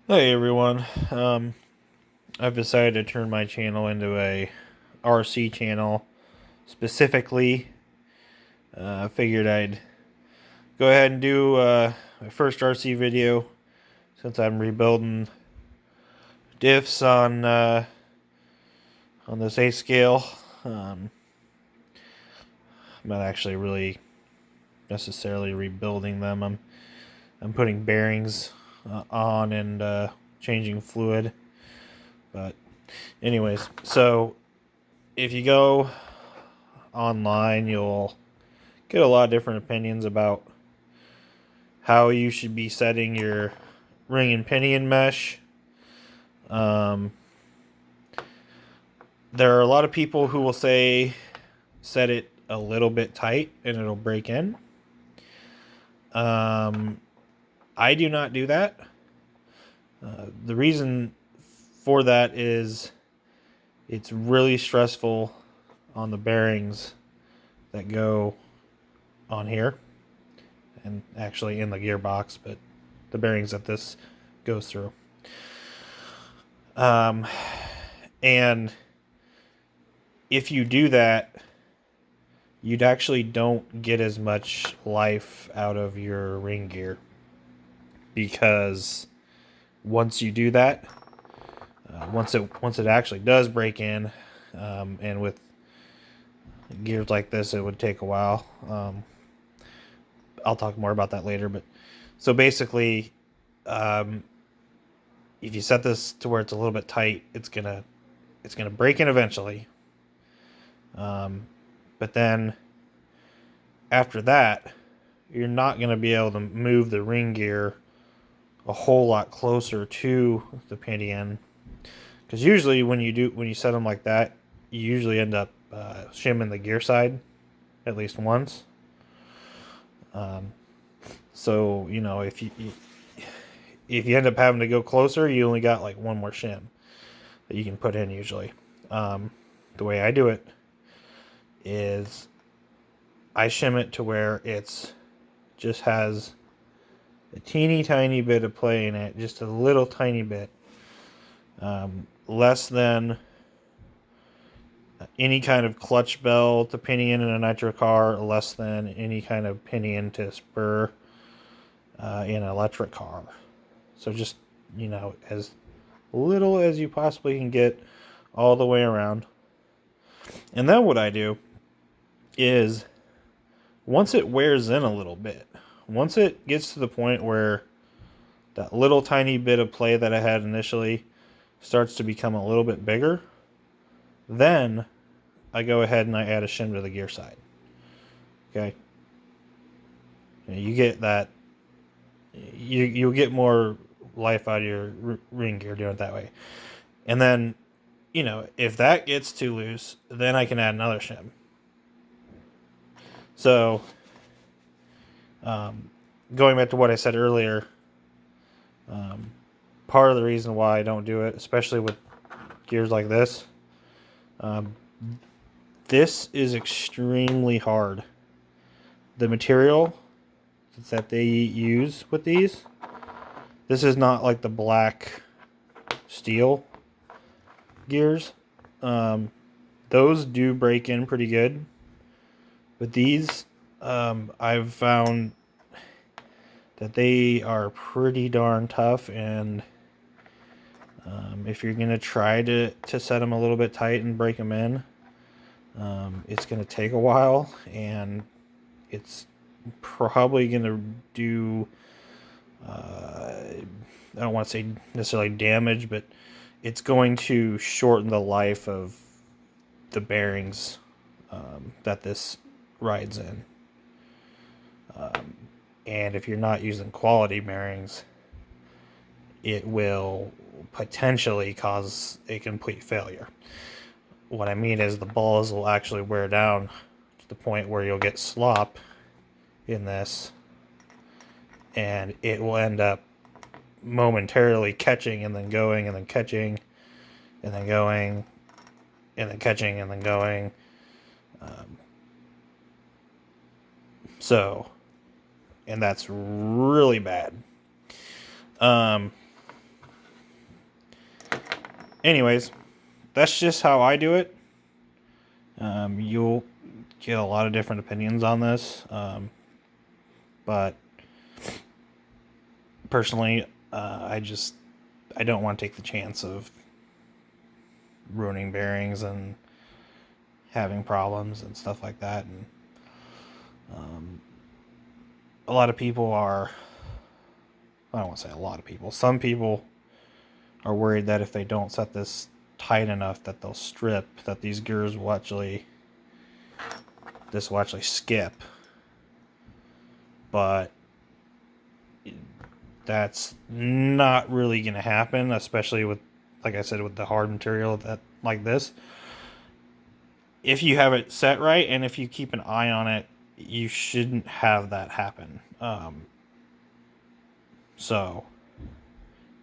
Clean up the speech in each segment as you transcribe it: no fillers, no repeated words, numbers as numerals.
Hey everyone. I've decided to turn my channel into a RC channel. Specifically, I figured I'd go ahead and do my first RC video since I'm rebuilding diffs on this A scale. Um, I'm not actually really necessarily rebuilding them. I'm putting bearings on and changing fluid. But anyways, so if you go online, you'll get a lot of different opinions about how you should be setting your ring and pinion mesh. Um, there are a lot of people who will say set it a little bit tight and it'll break in. Um, I do not do that. The reason for that is it's really stressful on the bearings that go on here and actually in the gearbox, but the bearings that this goes through. Um, and if you do that, you'd actually don't get as much life out of your ring gear, because once you do that, once it actually does break in, and with gears like this, it would take a while. I'll talk more about that later, but so basically, um, if you set this to where it's a little bit tight, it's gonna break in eventually. But then after that, you're not going to be able to move the ring gear a whole lot closer to the pinion, because usually when you set them like that, you usually end up shimming the gear side at least once. So if you end up having to go closer, you only got like one more shim that you can put in usually. The way I do it is I shim it to where it's just has a teeny tiny bit of play in it, just a little tiny bit, less than any kind of clutch bell to pinion in a nitro car, less than any kind of pinion to spur in an electric car. So just, as little as you possibly can get all the way around. And then what I do is, once it wears in a little bit, once it gets to the point where that little tiny bit of play that I had initially starts to become a little bit bigger, then I go ahead and I add a shim to the gear side. Okay, you get that. You'll get more life out of your ring gear doing it that way. And then, if that gets too loose, then I can add another shim. So, going back to what I said earlier, part of the reason why I don't do it, especially with gears like this, this is extremely hard. The material that they use with these, this is not like the black steel gears. Those do break in pretty good, but these, I've found that they are pretty darn tough, and if you're gonna try to set them a little bit tight and break them in, it's gonna take a while, and it's probably gonna do, I don't want to say necessarily damage, but it's going to shorten the life of the bearings that this rides in. And if you're not using quality bearings, it will potentially cause a complete failure. What I mean is the balls will actually wear down to the point where you'll get slop in this, and it will end up momentarily catching and then going and then catching and then going and then catching and then going. And that's really bad. anyways, that's just how I do it. You'll get a lot of different opinions on this, but personally, I don't want to take the chance of ruining bearings and having problems and stuff like that. And a lot of people are, I don't want to say a lot of people, some people are worried that if they don't set this tight enough that they'll strip, that these gears will actually, this will actually skip. But that's not really going to happen, especially with, like I said, with the hard material that like this. If you have it set right and if you keep an eye on it, you shouldn't have that happen. So,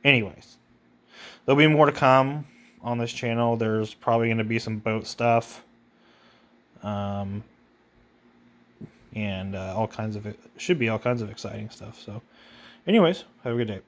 anyways, there'll be more to come on this channel. There's probably going to be some boat stuff, and all kinds of exciting stuff. So, anyways, have a good day.